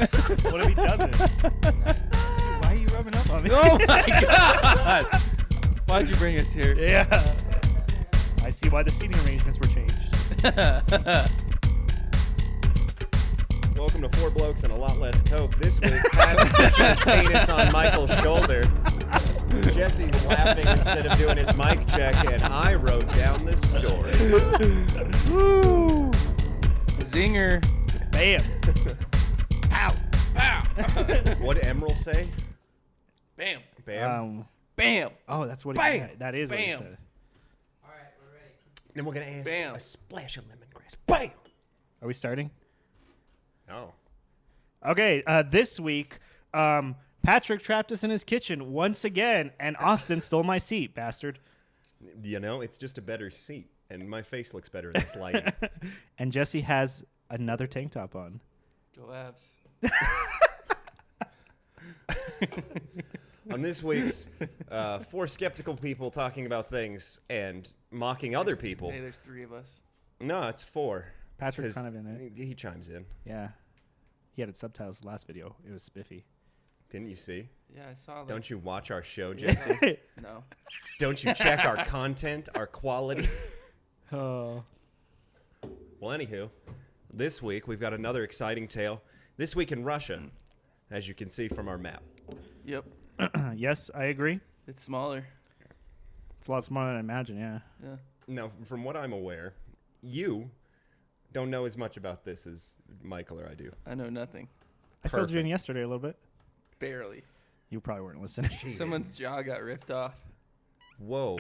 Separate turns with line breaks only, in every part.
What if he doesn't? Why are you rubbing up on me?
Oh my God! Why'd you bring us here?
Yeah. I see why the seating arrangements were changed.
Welcome to Four Blokes and a Lot Less Coke. This week, Pat puts his penis on Michael's shoulder. Jesse's laughing instead of doing his mic check, and I wrote down the story.
Woo! Zinger.
Bam.
Ow. Ow.
What did Emerald say?
Bam.
Bam.
Bam.
Oh, that's what
Bam.
he said. That is what he
Bam.
said.
Then we're going to add
Bam.
a splash of lemongrass. Bam!
Are we starting?
Oh.
Okay, this week, Patrick trapped us in his kitchen once again, and Austin stole my seat, bastard.
You know, it's just a better seat, and my face looks better in this lighting.
And Jesse has another tank top on.
Go Avs.
On this week's four skeptical people talking about things and mocking other people.
Hey, there's three of us.
No, it's four.
Patrick's
'Cause
kind of in it.
He chimes in.
Yeah. He had subtitles last video. It was spiffy.
Didn't you see?
Yeah, I saw that.
Don't you watch our show, Jesse?
No.
Don't you check our content, our quality?
Oh.
Well, anywho, this week we've got another exciting tale. This week in Russia, as you can see from our map.
Yep.
Yes, I agree.
It's smaller.
It's a lot smaller than I imagine, yeah.
Yeah.
Now, from what I'm aware, you don't know as much about this as Michael or I do.
I know nothing.
I filled you in
Perfect.
yesterday a little bit.
Barely.
You probably weren't listening.
Someone's jaw got ripped off.
Whoa.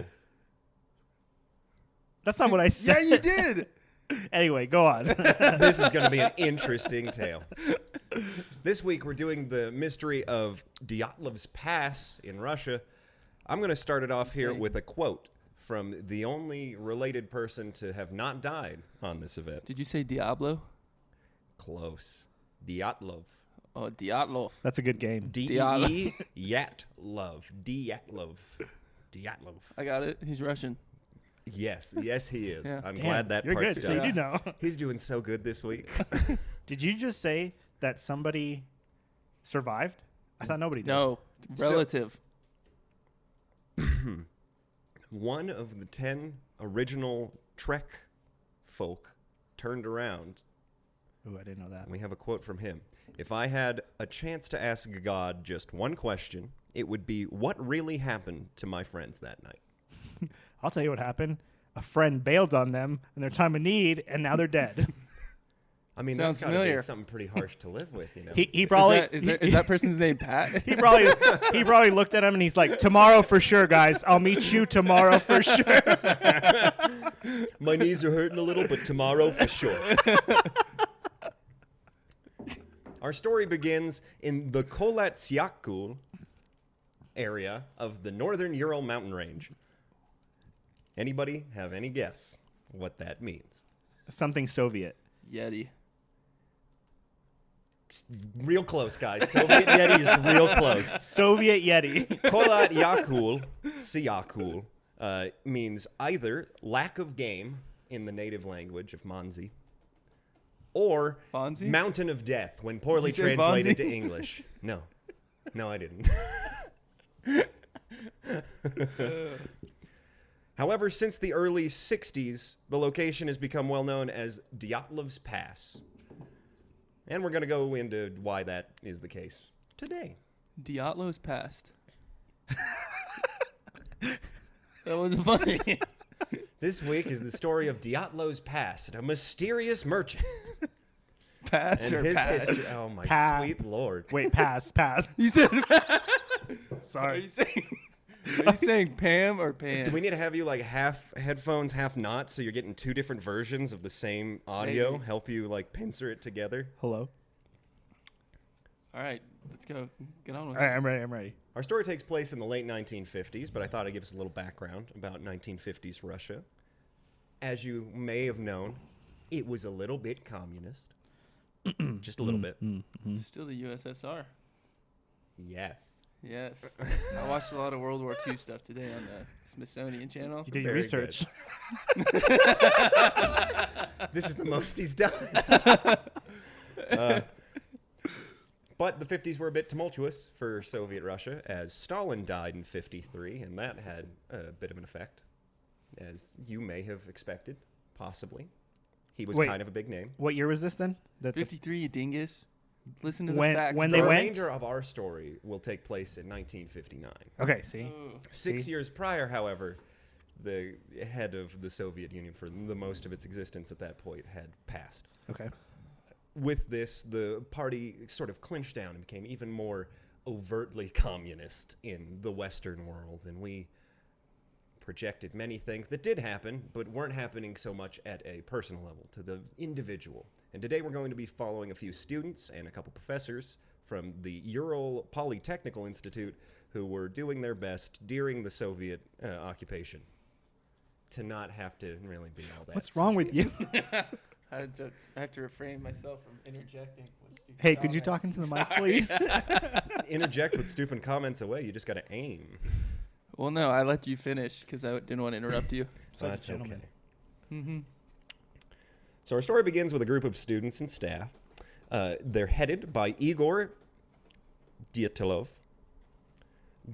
That's not what I said.
Yeah, you did.
Anyway, go on.
This is going to be an interesting tale. This week we're doing the mystery of Dyatlov's Pass in Russia. I'm going to start it off here with a quote from the only related person to have not died on this event.
Did you say Diablo?
Close. Dyatlov.
Oh, Dyatlov.
That's a good game.
D-E Yatlov. Dyatlov. Dyatlov.
I got it. He's Russian.
Yes, he is.
Yeah.
I'm
Damn,
glad that
you're
part's
good. So
done.
you do know.
He's doing so good this week.
Did you just say that somebody survived? I thought nobody did.
No. Relative.
One of the 10 original Trek folk turned around.
Ooh, I didn't know that.
We have a quote from him. If I had a chance to ask God just one question, it would be, what really happened to my friends that night?
I'll tell you what happened. A friend bailed on them in their time of need, and now they're dead.
I mean,
Sounds
that's got to be
familiar.
something pretty harsh to live with, you know?
He probably
Is that person's name Pat?
he probably looked at him and he's like, tomorrow for sure, guys. I'll meet you tomorrow for sure.
My knees are hurting a little, but tomorrow for sure. Our story begins in the Kolatsiakul area of the northern Ural mountain range. Anybody have any guess what that means?
Something Soviet.
Yeti.
Real close, guys. Soviet Yeti is real close.
Soviet Yeti.
Kolatsiakul, Siakul, means either lack of game in the native language of Manzi, or
Fonzie?
mountain of death when poorly
Did you say
translated
Fonzie?
to English. No, I didn't. However, since the early 60s, the location has become well known as Dyatlov's Pass. And we're going to go into why that is the case today.
Dyatlov's passed. That wasn't funny.
This week is the story of Dyatlov's Pass, a mysterious merchant.
Pass or
his
pass?
history. Oh, my
Pass.
sweet Lord.
Wait, pass.
You said Are
Sorry.
you saying Pam or Pan?
Do we need to have you like half headphones, half not, so you're getting two different versions of the same audio?
Maybe.
Help you like pincer it together?
Hello.
All right, let's go. Get on with
All right,
it.
I'm ready.
Our story takes place in the late 1950s, but I thought I'd give us a little background about 1950s Russia. As you may have known, it was a little bit communist. Just a little bit.
It's still the USSR.
Yes.
Yes. I watched a lot of World War II stuff today on the Smithsonian Channel.
You did your
Very
research.
This is the most he's done. But the 50s were a bit tumultuous for Soviet Russia, as Stalin died in 53, and that had a bit of an effect, as you may have expected, possibly. He was kind of a big name.
What year was this then?
53, you dingus. Listen to the
When-
facts.
when
The
they went?
remainder of our story will take place in 1959.
Okay, see?
6 years prior, however, the head of the Soviet Union, for the most of its existence at that point, had passed.
Okay.
With this, the party sort of clinched down and became even more overtly communist in the Western world. And we projected many things that did happen, but weren't happening so much at a personal level, to the individual. And today we're going to be following a few students and a couple professors from the Ural Polytechnical Institute who were doing their best during the Soviet occupation to not have to really be all that.
What's wrong with you?
I have to refrain myself from interjecting. With stupid
Hey, could you talk
comments.
into the mic, please?
Interject with stupid comments away. You just got to aim.
Well, no, I let you finish because I didn't want to interrupt you.
So that's okay.
gentleman.
Mm-hmm.
So our story begins with a group of students and staff. They're headed by Igor Dyatlov.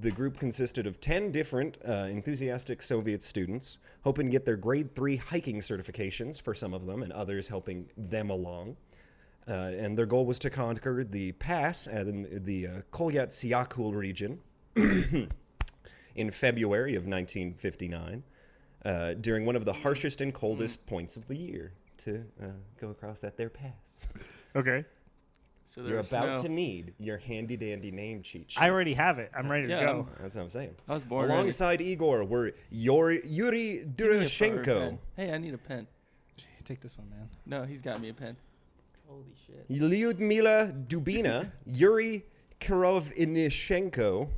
The group consisted of 10 different enthusiastic Soviet students, hoping to get their grade 3 hiking certifications for some of them, and others helping them along. And their goal was to conquer the pass in the Kolyat-Syakul region in February of 1959, during one of the harshest and coldest points of the year, to go across that there pass.
Okay.
So
You're
there's
about
snow.
to need your handy-dandy name cheat sheet.
I already have it. I'm ready to
Yeah,
go.
That's what I'm saying.
I was born ready.
Alongside Igor were Yuri
Give me a
Durashenko.
pen. Hey, I need a pen.
Take this one, man.
No, he's got me a pen. Holy shit.
Lyudmila Dubina, Yuri Kirovinishenko,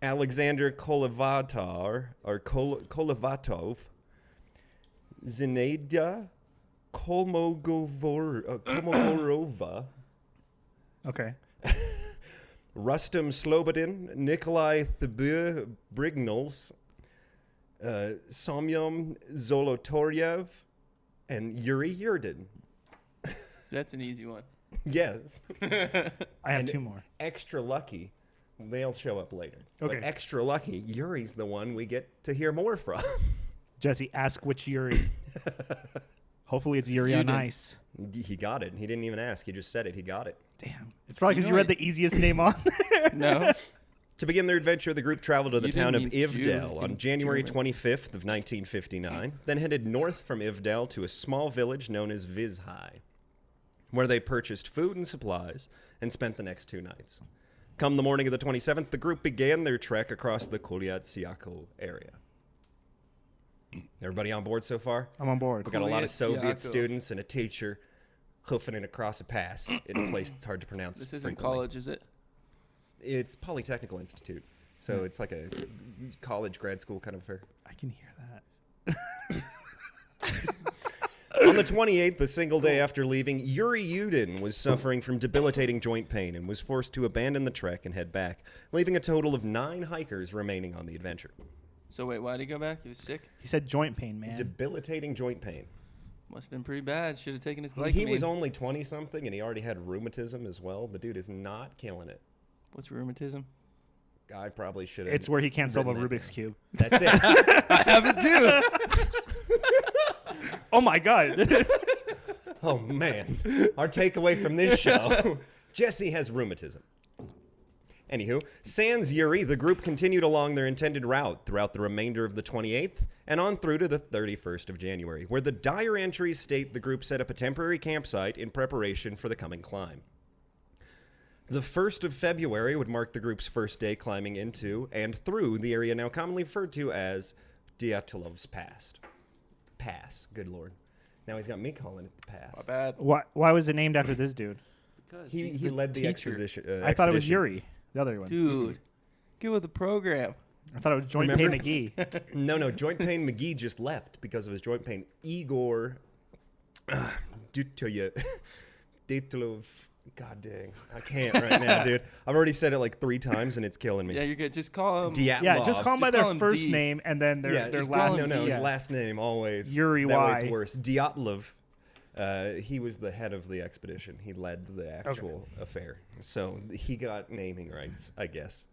Alexander Kolevatov, Zinaida Kolmogorova,
Okay.
Rustem Slobodin, Nikolai Thibur Brignals, Somyom Zolotoryev, and Yuri Yurdin.
That's an easy one.
Yes.
I have
And
2 more.
Extra lucky, they'll show up later.
Okay.
But extra lucky, Yuri's the one we get to hear more from.
Jesse, ask which Yuri. Hopefully it's Yuri on
Yudin.
Ice.
He got it. He didn't even ask. He just said it. He got it.
Damn. It's probably because
You
you
know
read the easiest name on there.
No.
To begin their adventure, the group traveled to the
Yudin
town of
means Jew
Ivdel on
in
January
German.
25th of 1959, then headed north from Ivdel to a small village known as Vizhai, where they purchased food and supplies and spent the next 2 nights. Come the morning of the 27th, the group began their trek across the Kolyat-Syakul area. Everybody on board so far?
I'm on board.
We got a lot of Soviet
Kolyat-Syakul.
students and a teacher hoofing it across a pass in a place that's hard to pronounce.
This isn't
frequently.
college, is it?
It's Polytechnical Institute, so it's like a college grad school kind of affair.
I can hear that.
On the 28th, a single day after leaving, Yuri Yudin was suffering from debilitating joint pain and was forced to abandon the trek and head back, leaving a total of 9 hikers remaining on the adventure.
So wait, why did he go back? He was sick?
He said joint pain, man.
Debilitating joint pain.
Must have been pretty bad. Should have taken his glycamine.
He was only 20-something, and he already had rheumatism as well. The dude is not killing it.
What's rheumatism?
I probably should have.
It's where he can't solve a
written that
Rubik's
down.
Cube.
That's it.
I have it too.
Oh my God.
Oh, man. Our takeaway from this show, Jesse has rheumatism. Anywho, sans Yuri, the group continued along their intended route throughout the remainder of the 28th and on through to the 31st of January, where the dire entries state the group set up a temporary campsite in preparation for the coming climb. The 1st of February would mark the group's first day climbing into and through the area now commonly referred to as Dyatlov's Pass. Pass, good lord. Now he's got me calling it the Pass.
My bad.
Why was it named after this dude?
Because
He
he's
led the
teacher.
expedition.
I thought it was Yuri, the other one.
Dude, get with the program.
I thought it was Joint
Remember?
Pain McGee.
No, Joint Pain McGee just left because of his joint pain. Igor Dyatlov. God dang. I can't right now, dude. I've already said it like 3 times and it's killing me.
Yeah, you're good. Just call him.
Dyatlov.
Yeah, just call them by
Just
their
call him
first
D.
name and then their
Just
last
no,
name. Yeah.
last name always.
Yuri
that way
Y.
it's worse. Dyatlov. He was the head of the expedition. He led the actual affair. So he got naming rights, I guess.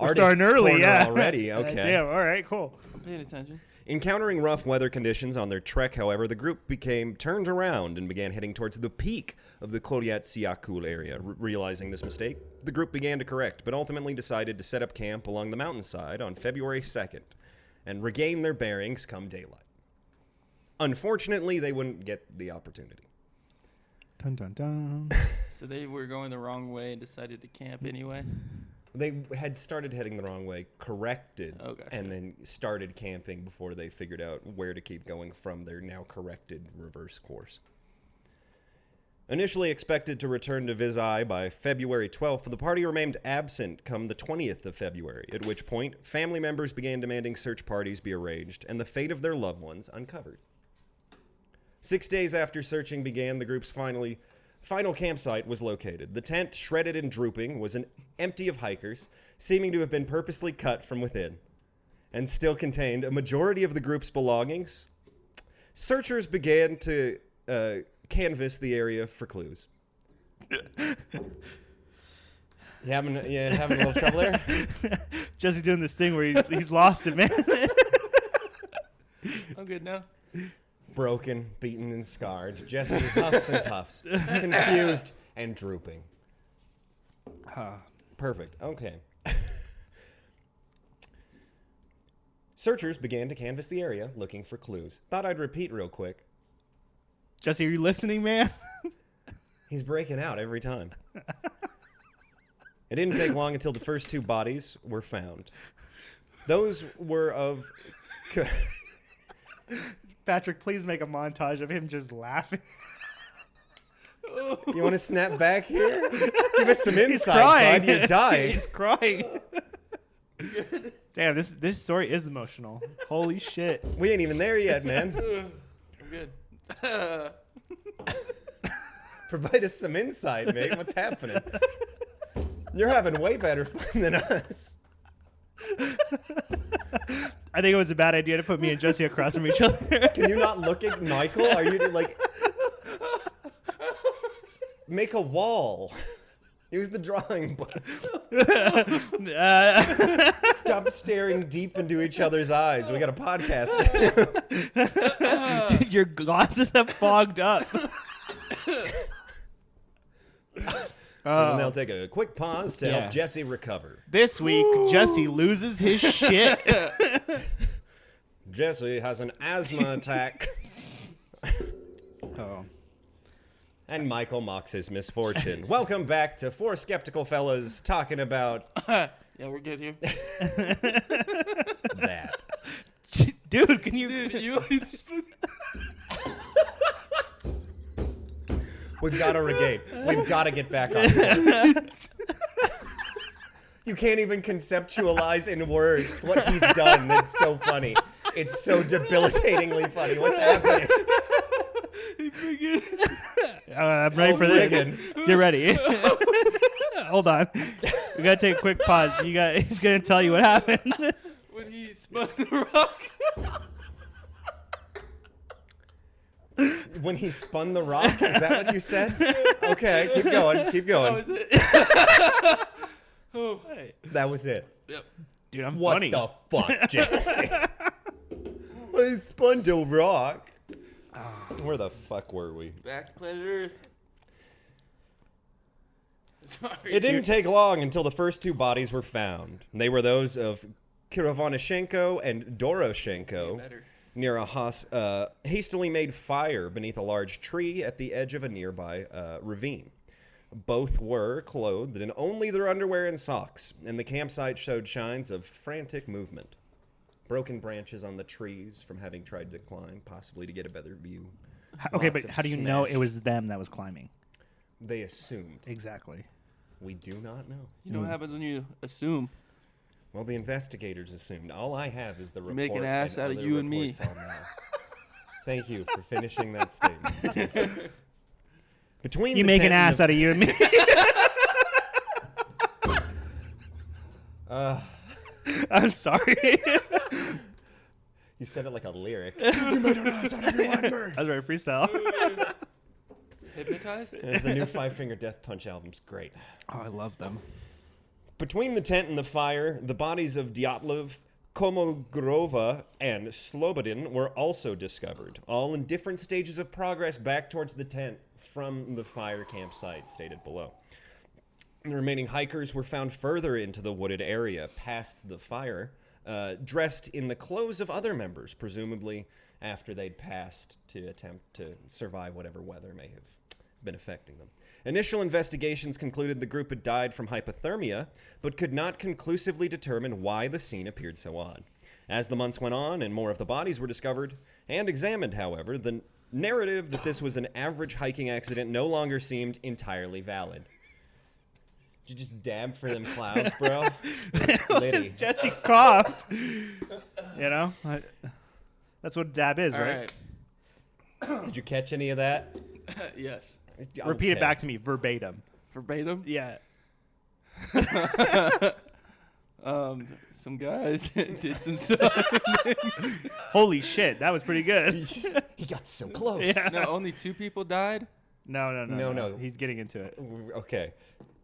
We're starting early,
corner
yeah.
already. Okay.
Damn, all right, cool.
I'm paying attention.
Encountering rough weather conditions on their trek, however, the group became turned around and began heading towards the peak of the Kolyat Siakul area. Realizing this mistake, the group began to correct, but ultimately decided to set up camp along the mountainside on February 2nd and regain their bearings come daylight. Unfortunately, they wouldn't get the opportunity.
Dun, dun, dun.
So they were going the wrong way and decided to camp anyway?
They had started heading the wrong way, corrected,
Oh, gotcha.
and then started camping before they figured out where to keep going from their now corrected reverse course. Initially expected to return to Guise by February 12th, the party remained absent come the 20th of February, at which point family members began demanding search parties be arranged and the fate of their loved ones uncovered. 6 days after searching began, the group's final campsite was located. The tent, shredded and drooping, was empty of hikers, seeming to have been purposely cut from within, and still contained a majority of the group's belongings. Searchers began to canvass the area for clues. You having a little trouble there?
Jesse's doing this thing where he's lost it, man.
I'm good now.
Broken, beaten, and scarred. Jesse huffs and puffs, confused and drooping. Perfect. Okay. Searchers began to canvass the area, looking for clues. Thought I'd repeat real quick.
Jesse, are you listening, man?
He's breaking out every time. It didn't take long until the first two bodies were found. Those were of...
Patrick, please make a montage of him just laughing.
You want to snap back here? Give us some
He's
insight,
crying.
bud. You're dying.
He's crying. Damn, this story is emotional. Holy shit.
We ain't even there yet, man.
I'm good.
Provide us some insight, mate. What's happening? You're having way better fun than us.
I think it was a bad idea to put me and Jesse across from each other.
Can you not look at Michael? Are you like... Make a wall. Use the drawing book. Stop staring deep into each other's eyes. We got a podcast.
Dude, your glasses have fogged up.
And they'll take a quick pause to help Jesse recover.
This week, Jesse loses his shit.
Jesse has an asthma attack.
Oh.
And Michael mocks his misfortune. Welcome back to Four Skeptical Fellas talking about
Yeah, we're good here.
that.
Dude, can you...
We've got to regain. We've got to get back on course. You can't even conceptualize in words what he's done. That's so funny. It's so debilitatingly funny. What's happening?
I'm ready for this. Get ready. Hold on. We gotta take a quick pause. He's gonna tell you what happened.
When he spun the rock.
When he spun the rock? Is that what you said? Okay, keep going. Keep
That
going.
was it. Oh.
That was it.
Yep.
Dude, I'm
What
funny.
the fuck, Jesse? I spun the rock. Where the fuck were we?
Back to planet Earth. Sorry.
It didn't take long until the first two bodies were found. They were those of Kirovanoshenko and Doroshenko
Better.
near a hastily made fire beneath a large tree at the edge of a nearby ravine. Both were clothed in only their underwear and socks, and the campsite showed signs of frantic movement. Broken branches on the trees from having tried to climb, possibly to get a better view.
Okay,
Lots
but
of
how do you know
smash.
it was them that was climbing?
They assumed.
Exactly.
We do not know.
You know what happens when you assume?
Well, the investigators assumed. All I have is the report.
make an ass out of
other
you and me.
reports on that. Thank you for finishing that statement, Jason. Between
You
the
make an
tent and
ass
the-
out of you and me.
Uh,
I'm sorry.
You said it like a lyric. You made an ass out of your white man.
That's right, freestyle.
Hypnotized?
The new Five Finger Death Punch album's great.
Oh, I love them.
Between the tent and the fire, the bodies of Dyatlov, Komogrova, and Slobodin were also discovered, all in different stages of progress back towards the tent from the fire campsite stated below. The remaining hikers were found further into the wooded area, past the fire, dressed in the clothes of other members, presumably after they'd passed to attempt to survive whatever weather may have been affecting them. Initial investigations concluded the group had died from hypothermia, but could not conclusively determine why the scene appeared so odd. As the months went on and more of the bodies were discovered and examined, however, the narrative that this was an average hiking accident no longer seemed entirely valid. Did you just dab for them clouds, bro? Liddy.
Jesse coughed. That's what dab is,
All
right?
Did you catch any of that?
Yes.
Repeat it
Okay.
back to me verbatim.
Verbatim?
Yeah.
Some guys did some stuff.
Holy shit, that was pretty good.
He got so close.
Yeah.
No, only 2 people died?
No. He's getting into it.
Okay.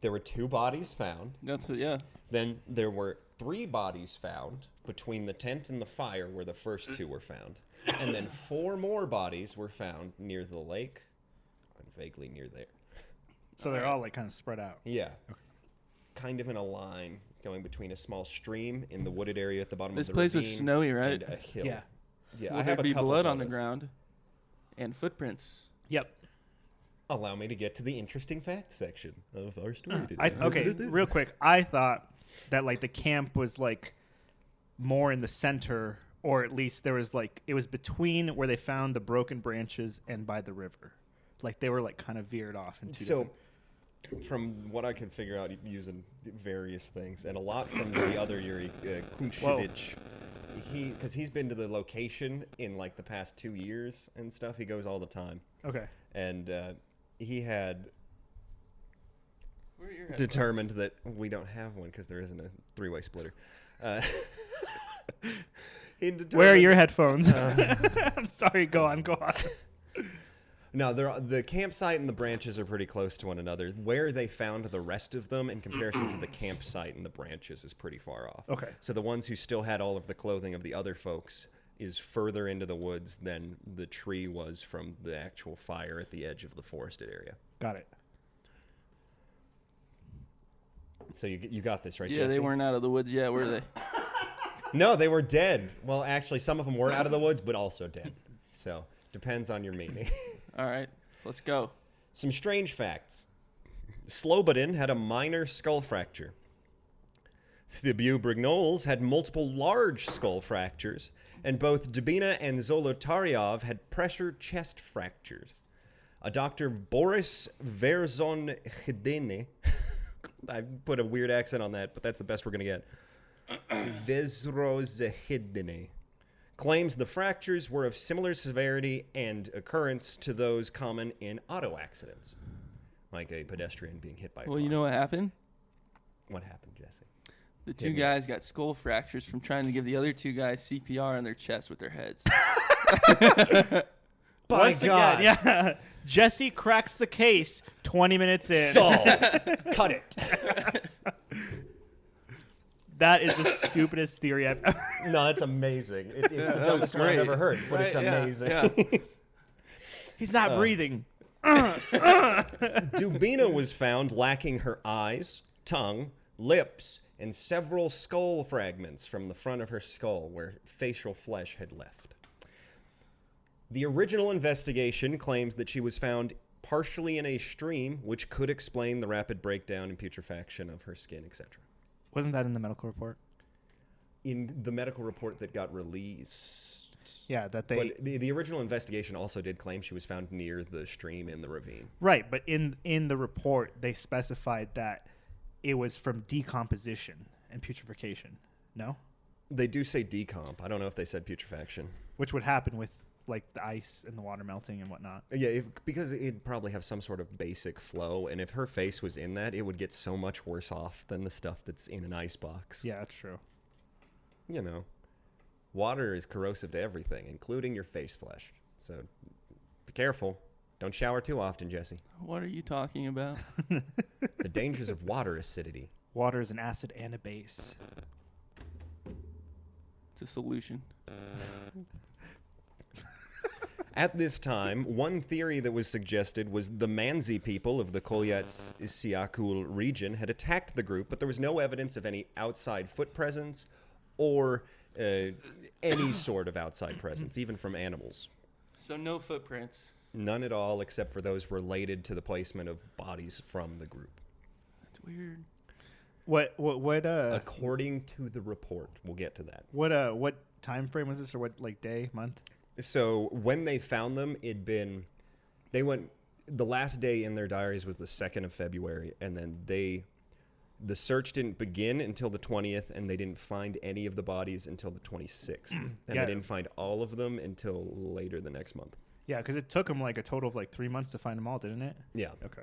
There were 2 bodies found.
That's what, yeah.
Then there were 3 bodies found between the tent and the fire where the first 2 were found. And then 4 more bodies were found near the lake and vaguely near there.
So they're all like kind of spread out.
Yeah. Okay. Kind of in a line going between a small stream in the wooded area at the bottom
This
of the
place was
ravine
snowy, right?
and a hill.
Yeah.
Yeah,
Will
I
there
have a
be
couple
blood on the
photos.
ground? And footprints.
Yep.
Allow me to get to the interesting facts section of our story today.
Okay, real quick. I thought that like the camp was like more in the center, or at least there was like it was between where they found the broken branches and by the river. Like they were like kind of veered off into.
So, from what I can figure out using various things, and a lot from the other Yuri Kunchevich, because he's been to the location in like the past 2 years and stuff. He goes all the time.
Okay.
And he had
Where are your headphones?
determined that we don't have one because there isn't a 3-way splitter.
Where are your headphones? I'm sorry. Go on.
No, the campsite and the branches are pretty close to one another. Where they found the rest of them in comparison to the campsite and the branches is pretty far off.
Okay.
So the ones who still had all of the clothing of the other folks is further into the woods than the tree was from the actual fire at the edge of the forested area.
Got it.
So you got this, right,
Yeah,
Jesse?
they weren't out of the woods yet, were they?
No, they were dead. Well, actually, some of them were out of the woods, but also dead. So depends on your meaning.
All right, let's go.
Some strange facts. Slobodin had a minor skull fracture. Thibaut Brignoles had multiple large skull fractures, and both Dubina and Zolotaryov had pressure chest fractures. A Dr. Boris Verzon-Khidene, I put a weird accent on that, but that's the best we're going to get. Vezrozekhidene claims the fractures were of similar severity and occurrence to those common in auto accidents, like a pedestrian being hit by a car.
Well, you know what happened?
What happened, Jesse?
The 2 guys got skull fractures from trying to give the other 2 guys CPR on their chest with their heads.
By
Once
God.
again, yeah. Jesse cracks the case 20 minutes in.
Solved. Cut it.
That is the stupidest theory I've ever.
No, that's amazing. It's the
that
dumbest
was
one I've
great.
ever heard, but
Right,
it's
yeah,
amazing.
yeah.
He's not breathing.
Dubina was found lacking her eyes, tongue, lips, and several skull fragments from the front of her skull where facial flesh had left. The original investigation claims that she was found partially in a stream, which could explain the rapid breakdown and putrefaction of her skin, etc.
Wasn't that in the medical report?
In the medical report that got released.
Yeah, that they.
But the original investigation also did claim she was found near the stream in the ravine.
Right, but in the report they specified that it was from decomposition and putrefaction. No?
They do say decomp. I don't know if they said putrefaction.
Which would happen with like the ice and the water melting and whatnot.
Yeah, because it'd probably have some sort of basic flow, and if her face was in that, it would get so much worse off than the stuff that's in an ice box.
Yeah, that's true.
You know, Water is corrosive to everything, including your face flesh. So be careful. Don't shower too often, Jesse.
What are you talking about?
The dangers of water acidity.
Water is an acid and a base.
It's a solution.
At this time, one theory that was suggested was the Manzi people of the Kolyat-Siakul region had attacked the group, but there was no evidence of any outside foot presence or any sort of outside presence, even from animals.
So no footprints.
None at all, except for those related to the placement of bodies from the group.
That's weird.
What
According to the report, we'll get to that.
what time frame was this, or what, like, day, month?
So when they found them, the last day in their diaries was the 2nd of February, and then the search didn't begin until the 20th, and they didn't find any of the bodies until the 26th. And
Yeah.
they didn't find all of them until later the next month.
Yeah, because it took them like a total of like 3 months to find them all, didn't it?
Yeah.
Okay.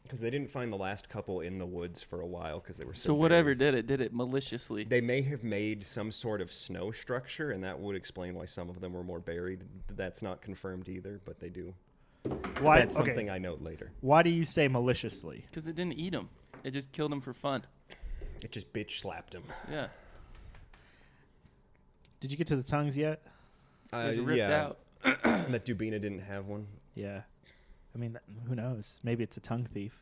Because they didn't find the last couple in the woods for a while because they were
So whatever did it maliciously.
They may have made some sort of snow structure, and that would explain why some of them were more buried. That's not confirmed either, but they do.
Why?
That's something I note later.
Why do you say maliciously?
Because it didn't eat them. It just killed them for fun.
It just bitch slapped him.
Yeah.
Did you get to the tongues yet?
It was ripped out.
That Dubina didn't have one.
Yeah. I mean, who knows? Maybe it's a tongue thief.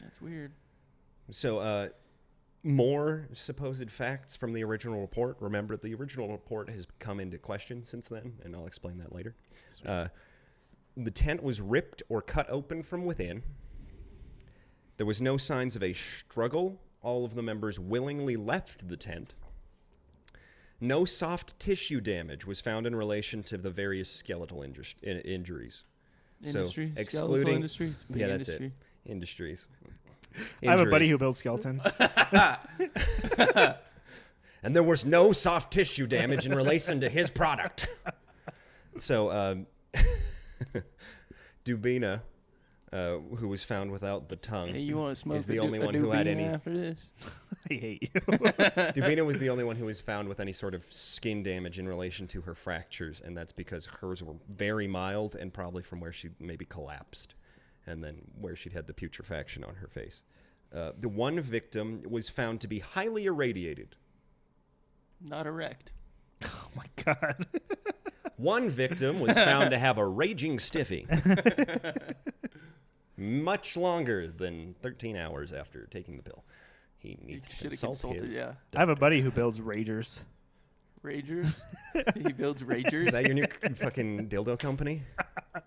That's weird.
So, more supposed facts from the original report. Remember, the original report has come into question since then, and I'll explain that later. The tent was ripped or cut open from within. There was no signs of a struggle. All of the members willingly left the tent. No soft tissue damage was found in relation to the various skeletal injuries.
Industry?
So,
Skeletal
excluding...
industry? It's a big
Yeah, that's
industry.
it. Industries.
I have a buddy who builds skeletons.
And there was no soft tissue damage in relation to his product. So, Dubina, who was found without the tongue,
Hey, you want to smoke
is the only one who had any.
after this?
I hate you.
Dubina was the only one who was found with any sort of skin damage in relation to her fractures, and that's because hers were very mild and probably from where she maybe collapsed, and then where she'd had the putrefaction on her face. The one victim was found to be highly irradiated.
Not erect.
Oh my god.
One victim was found to have a raging stiffy. Much longer than 13 hours after taking the pill. He needs to consult his.
Yeah.
I have a buddy who builds ragers.
Ragers? He builds ragers?
Is that your new fucking dildo company?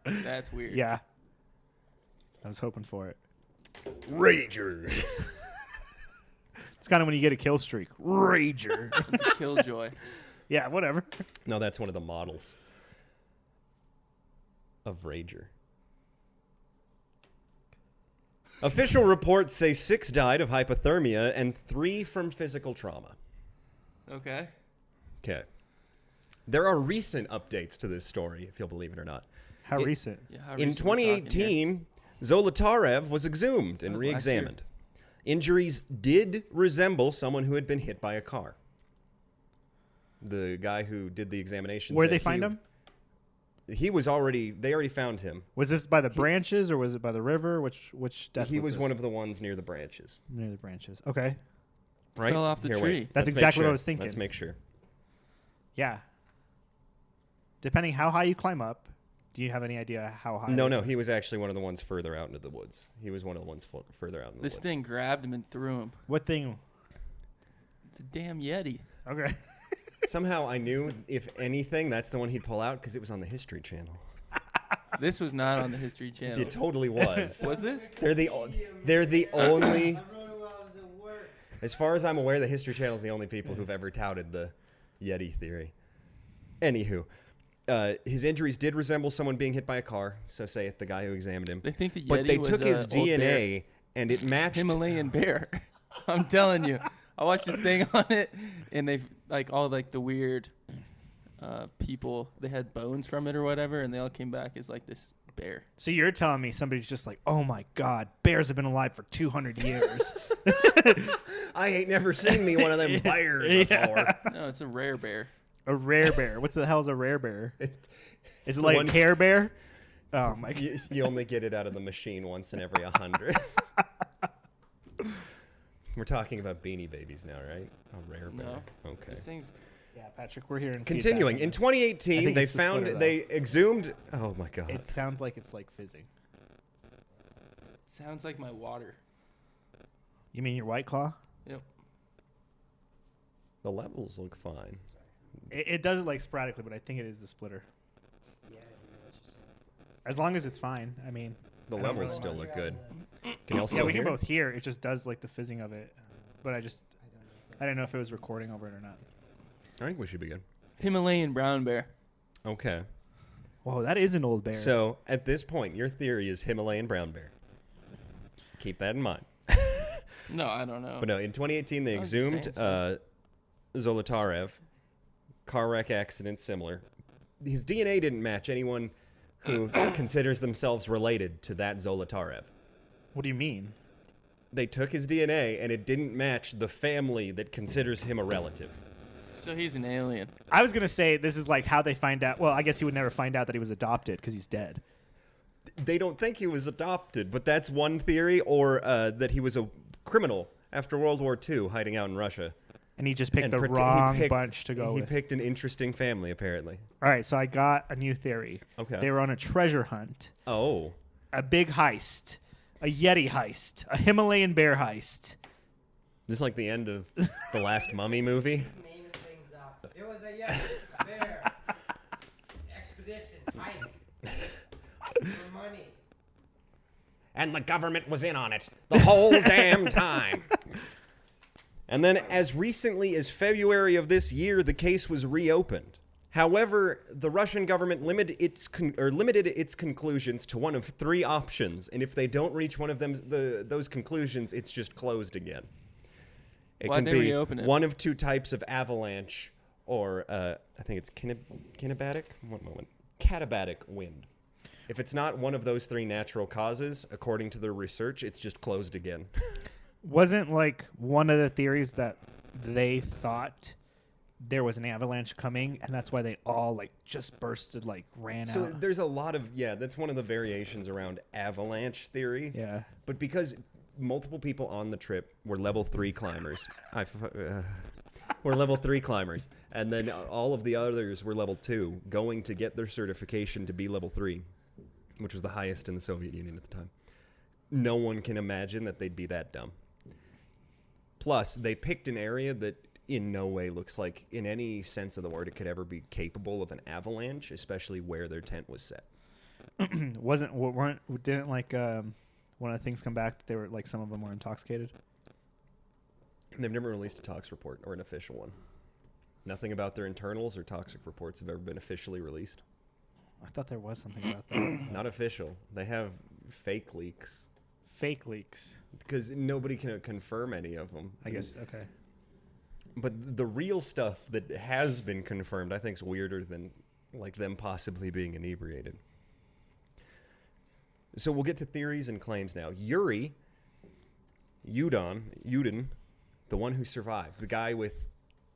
That's weird.
Yeah. I was hoping for it.
Rager.
It's kind of when you get a kill streak. Rager.
It's a killjoy.
Yeah, whatever.
No, that's one of the models of Rager. Official reports say 6 died of hypothermia and 3 from physical trauma.
Okay.
Okay. There are recent updates to this story, if you'll believe it or not.
How recent?
Yeah, how
In
recent we're talking here.
2018, Zolotarev was exhumed and
That was last
re-examined. Injuries did resemble someone who had been hit by a car. The guy who did the examination
Where'd
said
they find him?
They already found him.
Was this by the branches or was it by the river? Which death
He was
this?
one of the ones near the branches.
Near the branches. Okay.
Right?
Fell off the
Here,
tree.
wait.
That's
Let's make
exactly what I
sure.
was thinking.
Let's make sure.
Yeah. Depending how high you climb up, do you have any idea how high?
No, he was actually one of the ones further out into the woods. He was one of the ones further out in the
This
woods.
thing grabbed him and threw him.
What thing?
It's a damn Yeti.
Okay.
Somehow I knew, if anything, that's the one he'd pull out because it was on the History Channel.
This was not on the History Channel.
It totally was.
Was this?
They're the only. As far as I'm aware, the History Channel is the only people who've ever touted the Yeti theory. Anywho, his injuries did resemble someone being hit by a car. So say it, the guy who examined him.
They think the Yeti
But they
was
took his
a old bear.
DNA and it matched.
Himalayan bear. I'm telling you. I watched this thing on it, and they all the weird people. They had bones from it or whatever, and they all came back as like this bear.
So you're telling me somebody's just like, oh my God, bears have been alive for 200 years.
I ain't never seen me one of them bears before.
No, it's a rare bear.
A rare bear. What's the hell's a rare bear? Is it
the
like
one-
a Care Bear? Oh my God.
You only get it out of the machine once in every 100. We're talking about Beanie Babies now, right? A rare bear.
No.
Okay.
These things.
Yeah, Patrick, we're here in
Continuing, in
feedback.
2018, they
it's the
found,
splitter,
they exhumed. Oh my God.
It sounds like it's like fizzing.
Sounds like my water.
You mean your White Claw?
Yep.
The levels look fine.
It does it like sporadically, but I think it is the splitter. As long as it's fine. I mean,
The
I don't
levels
really
still
know.
look good. Can you also
Yeah, we
hear?
can both hear. It just does like the fizzing of it. But I don't know if it was recording over it or not.
I think we should be good.
Himalayan brown bear.
Okay.
Whoa, that is an old bear.
So at this point, your theory is Himalayan brown bear. Keep that in mind.
No, I don't know.
But no, in 2018, they
I was just
exhumed
saying so.
Zolotarev. Car wreck accident similar. His DNA didn't match anyone who considers themselves related to that Zolotarev.
What do you mean?
They took his DNA and it didn't match the family that considers him a relative.
So he's an alien.
I was going to say this is like how they find out. Well, I guess he would never find out that he was adopted because he's dead.
They don't think he was adopted, but that's one theory, or that he was a criminal after World War II hiding out in Russia.
And he just picked
And
the
he
wrong
picked-
bunch to go
He
with.
picked an interesting family, apparently.
All right, so I got a new theory.
Okay.
They were on a treasure hunt,
Oh.
a big heist, a Yeti heist, a Himalayan bear heist.
This is like the end of the last Mummy movie.
Naming things up. It was a Yeti, a bear, expedition, hike, for money.
And the government was in on it the whole damn time. And then as recently as February of this year, the case was reopened. However, the Russian government limited its conclusions to one of three options, and if they don't reach one of them, those conclusions, it's just closed again. It
Why'd
can
they
be
reopen it?
one of two types of avalanche, or I think it's kinabatic. One moment, katabatic wind. If it's not one of those three natural causes, according to their research, it's just closed again.
Wasn't like one of the theories that they thought there was an avalanche coming, and that's why they all like just bursted, like ran
So
out.
there's a lot of, that's one of the variations around avalanche theory.
Yeah.
But because multiple people on the trip were level 3 climbers, were level 3 climbers, and then all of the others were level 2, going to get their certification to be level 3, which was the highest in the Soviet Union at the time. No one can imagine that they'd be that dumb. Plus, they picked an area that in no way looks like, in any sense of the word, it could ever be capable of an avalanche, especially where their tent was set.
Didn't like one of the things come back that they were like some of them were intoxicated?
And they've never released a tox report or an official one. Nothing about their internals or toxic reports have ever been officially released.
I thought there was something about that.
Not official. They have fake leaks
Fake leaks.
because nobody can confirm any of them.
I guess. Okay.
But the real stuff that has been confirmed, I think, is weirder than like them possibly being inebriated. So we'll get to theories and claims now. Yuri Yudin, the one who survived, the guy with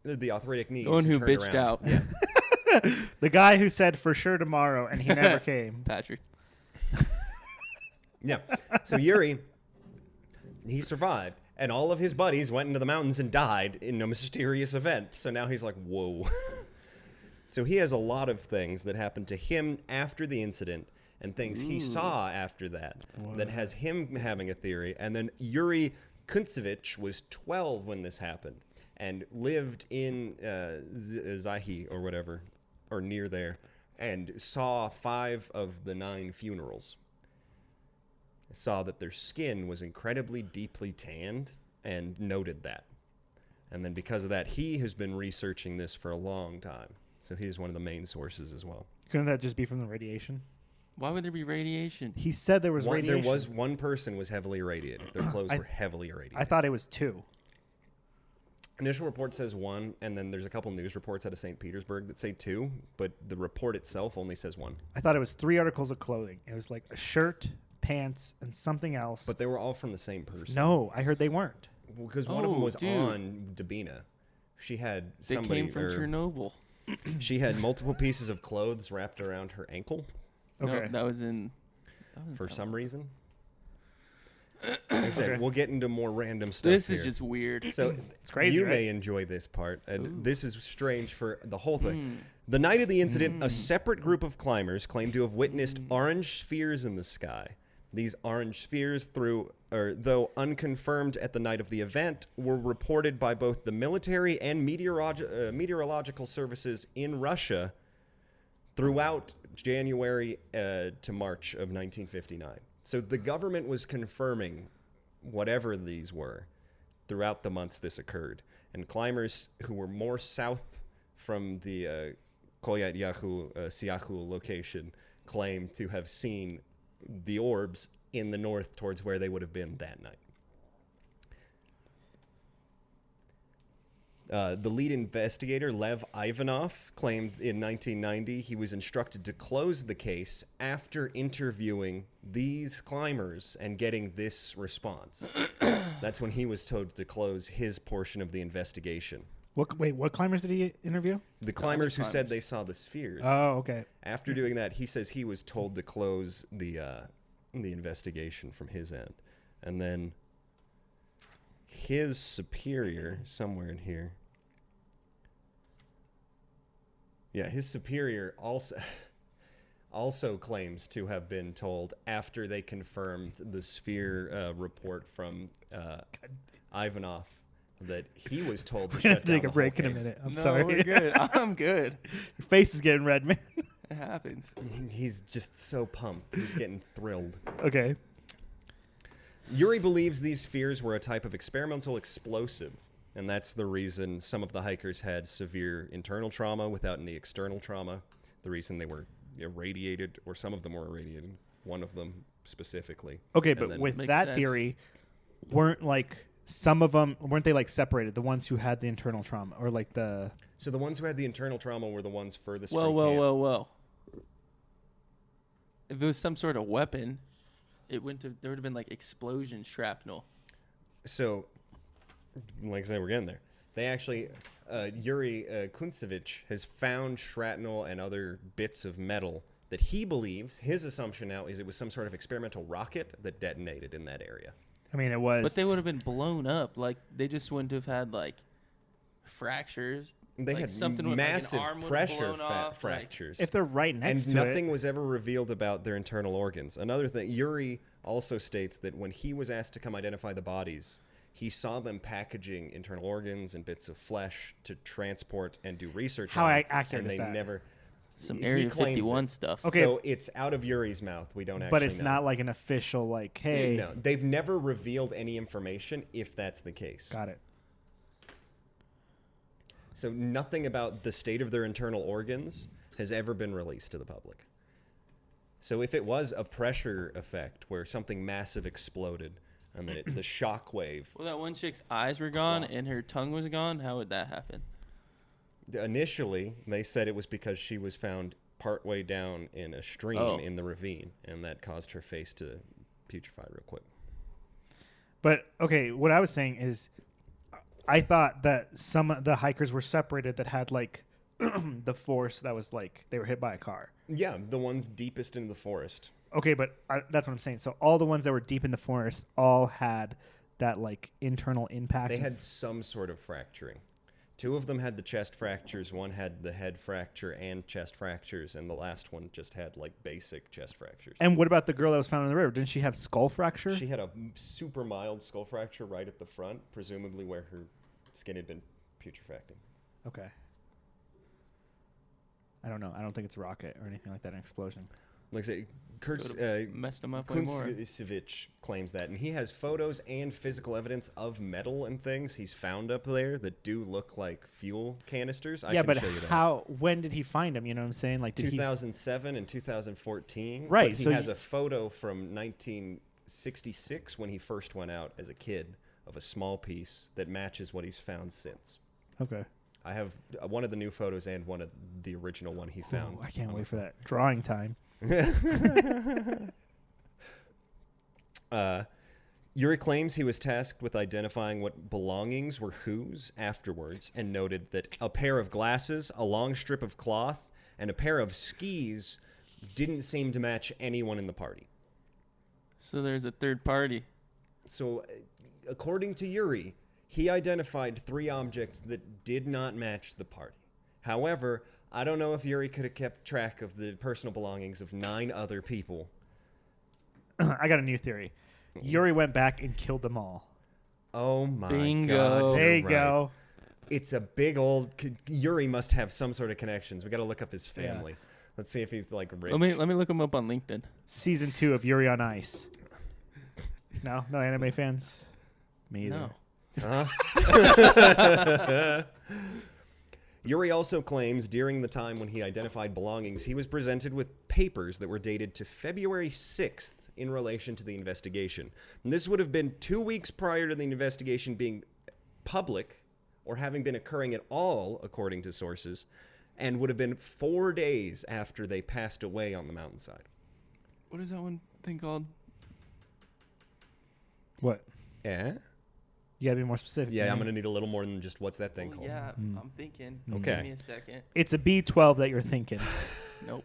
the arthritic knees,
The one who
turned
bitched
around.
out.
Yeah.
The guy who said for sure tomorrow, and he never came.
Patrick.
Yeah. So Yuri, he survived, and all of his buddies went into the mountains and died in a mysterious event. So now he's like, whoa. So he has a lot of things that happened to him after the incident and things he saw after that that has him having a theory. And then Yuri Kuntsevich was 12 when this happened and lived in Zahi or whatever, or near there, and saw 5 of the 9 funerals. Saw that their skin was incredibly deeply tanned and noted that. And then because of that, he has been researching this for a long time. So he's one of the main sources as well.
Couldn't that just be from the radiation?
Why would there be radiation?
He said there was radiation.
There was one person was heavily irradiated. Their clothes were heavily irradiated.
I thought it was 2.
Initial report says 1, and then there's a couple news reports out of St. Petersburg that say 2, but the report itself only says 1.
I thought it was 3 articles of clothing. It was like a shirt, pants, and something else.
But they were all from the same person.
No, I heard they weren't.
Because one of them was on Dabina. She had
They
somebody...
came from Chernobyl.
She had multiple pieces of clothes wrapped around her ankle
Okay.
No, that was in...
for some reason. Like I said,
Okay.
we'll get into more random stuff
This
here.
is just weird.
So
It's crazy,
you
right?
may enjoy this part. And this is strange for the whole thing.
Hmm.
The night of the incident, a separate group of climbers claimed to have witnessed orange spheres in the sky. These orange spheres, though unconfirmed at the night of the event, were reported by both the military and meteorological services in Russia throughout January to March of 1959. So the government was confirming whatever these were throughout the months this occurred. And climbers who were more south from the Siahu location claimed to have seen the orbs in the north towards where they would have been that night. The lead investigator, Lev Ivanov, claimed in 1990 he was instructed to close the case after interviewing these climbers and getting this response. That's when he was told to close his portion of the investigation.
What climbers did he interview?
The climbers who said they saw the spheres.
Oh, okay.
After doing that, he says he was told to close the investigation from his end. And then his superior, somewhere in here. Yeah, his superior also claims to have been told after they confirmed the sphere report from Ivanov that he was told to
We're gonna
shut down
take a
the
break
whole
in a
case.
minute. I'm
No,
sorry.
we're good. I'm good.
Your face is getting red, man.
It happens.
He's just so pumped. He's getting thrilled.
Okay.
Yuri believes these spheres were a type of experimental explosive, and that's the reason some of the hikers had severe internal trauma without any external trauma. The reason they were irradiated, or some of them were irradiated, one of them specifically.
Okay,
And
but
then-
with
Makes
that
sense.
theory, weren't some of them weren't they separated? The ones who had the internal trauma, or the
So the ones who had the internal trauma were the ones furthest
Whoa,
from
whoa,
camp.
whoa, whoa. If it was some sort of weapon, there would have been explosion shrapnel.
So, like I said, we're getting there. They actually, Yuri Kuntsevich has found shrapnel and other bits of metal that he believes, his assumption now is it was some sort of experimental rocket that detonated in that area.
I mean, it was.
But they would have been blown up. They just wouldn't have had fractures.
They had
something with,
massive
an arm would have
pressure
blown off,
fractures.
if they're right next
and
to
nothing
it.
was ever revealed about their internal organs. Another thing, Yuri also states that when he was asked to come identify the bodies, he saw them packaging internal organs and bits of flesh to transport and do research
How
on.
accurate
and
is
they
that?
never.
Some
He
Area
claims
51
it.
stuff.
Okay.
So it's out of Yuri's mouth. We don't actually
But it's
know.
not an official hey.
No, they've never revealed any information if that's the case.
Got it.
So nothing about the state of their internal organs has ever been released to the public. So if it was a pressure effect where something massive exploded and then the shock wave,
Well, that one chick's eyes were gone and her tongue was gone. How would that happen?
initially they said it was because she was found partway down in a stream in the ravine, and that caused her face to putrefy real quick.
But okay, what I was saying is, I thought that some of the hikers were separated that had the force that was they were hit by a car.
Yeah, the ones deepest into the forest.
Okay, but that's what I'm saying. So all the ones that were deep in the forest all had that internal impact.
They had some sort of fracturing. Two of them had the chest fractures. One had the head fracture and chest fractures, and the last one just had basic chest fractures.
And what about the girl that was found in the river? Didn't she have skull fracture?
She had a super mild skull fracture right at the front, presumably where her skin had been putrefacting.
Okay. I don't know. I don't think it's a rocket or anything like that, an explosion.
Like I say,
Messed them up way more.
Kuntsevich claims that, and he has photos and physical evidence of metal and things he's found up there that do look like fuel canisters. I
Yeah,
can
but
show you that.
when did he find them? You know what I'm saying? Did
2007 and 2014.
Right,
But he
so
has a photo from 1966 when he first went out as a kid of a small piece that matches what he's found since.
Okay.
I have one of the new photos and one of the original one he found.
Ooh, I can't wait for that drawing time.
Yuri claims he was tasked with identifying what belongings were whose afterwards, and noted that a pair of glasses, a long strip of cloth, and a pair of skis didn't seem to match anyone in the party.
So there's a third party.
So, according to Yuri, he identified 3 objects that did not match the party. However, I don't know if Yuri could have kept track of the personal belongings of 9 other people.
I got a new theory. Yuri went back and killed them all.
Oh my
Bingo.
God.
There
you're
you
right.
go.
It's a big old... Yuri must have some sort of connections. We got to look up his family. Let's see if he's like rich.
Let me look him up on LinkedIn.
Season 2 of Yuri on Ice. No anime fans. Me either.
No.
Huh? Yuri also claims during the time when he identified belongings, he was presented with papers that were dated to February 6th in relation to the investigation. And this would have been 2 weeks prior to the investigation being public or having been occurring at all, according to sources, and would have been 4 days after they passed away on the mountainside.
What is that one thing called?
What?
Yeah?
You gotta be more specific.
Yeah,
man.
I'm going to need a little more than just what's that thing called.
Yeah, I'm thinking.
Okay.
Give me a second.
It's a B12 that you're thinking.
Nope.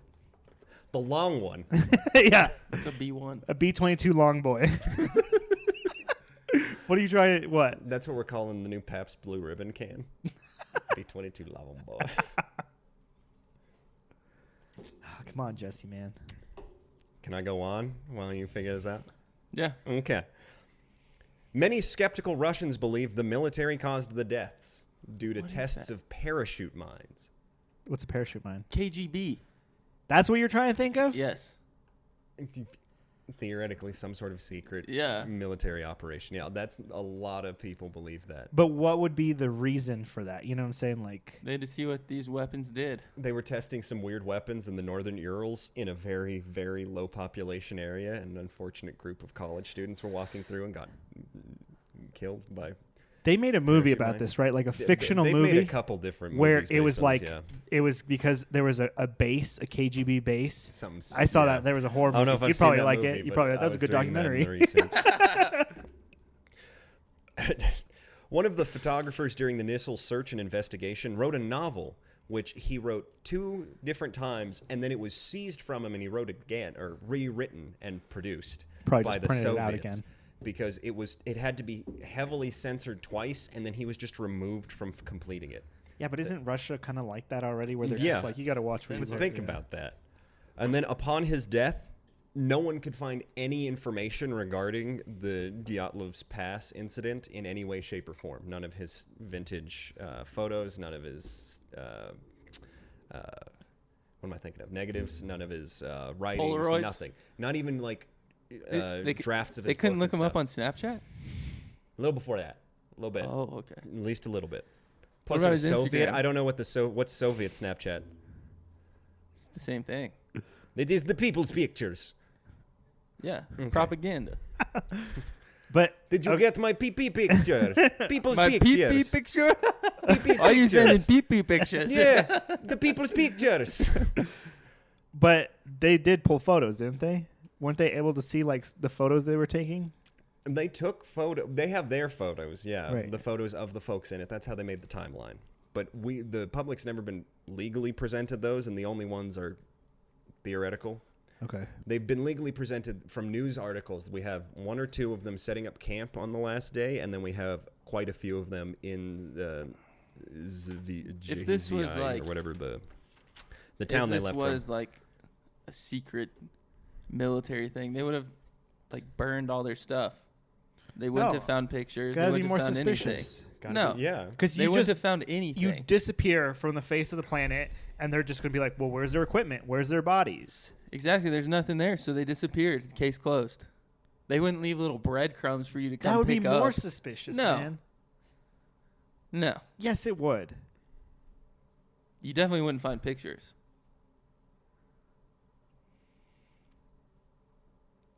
The long one.
Yeah.
It's a B1.
A B22 long boy. What are you trying to... What?
That's what we're calling the new Pabst Blue Ribbon can. B22 long boy.
Oh, come on, Jesse, man.
Can I go on while you figure this out?
Yeah.
Okay. Many skeptical Russians believe the military caused the deaths due to
What is
tests
that?
of parachute mines.
What's a parachute mine?
KGB.
That's what you're trying to think of?
Yes.
Theoretically, some sort of secret
Yeah.
military operation. Yeah, that's a lot of people believe that.
But what would be the reason for that? You know what I'm saying? Like...
They had to see what these weapons did.
They were testing some weird weapons in the northern Urals in a very, very low population area, and an unfortunate group of college students were walking through and got killed by...
They made a movie
Parachute
about
mines.
this, right? Like a fictional
They've
movie
made a couple different
where
movies
it was
based on
like
this, yeah.
it was because there was a base, a KGB base.
Something,
I saw
yeah.
that there was a horror
I don't
movie.
know if I've
You'd
seen
probably
that
like
movie,
it. You
but
probably
I
that was a good
reading that in
documentary.
the research. One of the photographers during the Nissel search and investigation wrote a novel, which he wrote 2 different times, and then it was seized from him, and he wrote it again, or rewritten and produced
Probably
by
just
the
printed it
Soviets.
out again.
Because it had to be heavily censored twice, and then he was just removed from completing it.
Yeah, but isn't Russia kind of like that already? Where they're
Yeah.
just like, you got to watch what
But
you
think
yeah.
about that. And then upon his death, no one could find any information regarding the Dyatlov's Pass incident in any way, shape, or form. None of his vintage photos, none of his, what am I thinking of? Negatives, none of his writings,
Polaroids?
nothing. Not even like
They
drafts of
They
his
couldn't
book
look
and
him up
stuff.
on Snapchat?
A little before that. A little bit.
Oh, okay.
At least a little bit. Plus
about
it was
his
Soviet.
Instagram?
I don't know what's Soviet Snapchat.
It's the same thing.
It is the people's pictures.
Yeah.
Okay.
Propaganda.
But
Did you get my pee-pee picture? People's
My
pictures.
pee-pee picture?
Pee-pee's
Are you sending
pictures.
pee-pee pictures?
Yeah, the people's pictures.
but they did pull photos, didn't they? Weren't they able to see like the photos they were taking?
They took They have their photos, yeah.
Right.
The photos of the folks in it. That's how they made the timeline. But the public's never been legally presented those, and the only ones are theoretical.
Okay.
They've been legally presented from news articles. We have 1 or 2 of them setting up camp on the last day, and then we have quite a few of them in the
If this was like-
or whatever the town they
If this
left
was
from.
like a secret military thing, they would have like burned all their stuff. They wouldn't
No.
have found pictures.
Gotta
they
be
wouldn't
more
have found
suspicious.
Gotta
No.
be- yeah.
Because
They
you
wouldn't
just
have found anything.
you disappear from the face of the planet, and they're just gonna be like, well, where's their equipment? Where's their bodies?
Exactly. There's nothing there, so they disappeared. Case closed. They wouldn't leave little breadcrumbs for you to come
That would
pick
be
up.
more suspicious,
No.
man.
No,
Yes, it would.
you definitely wouldn't find pictures.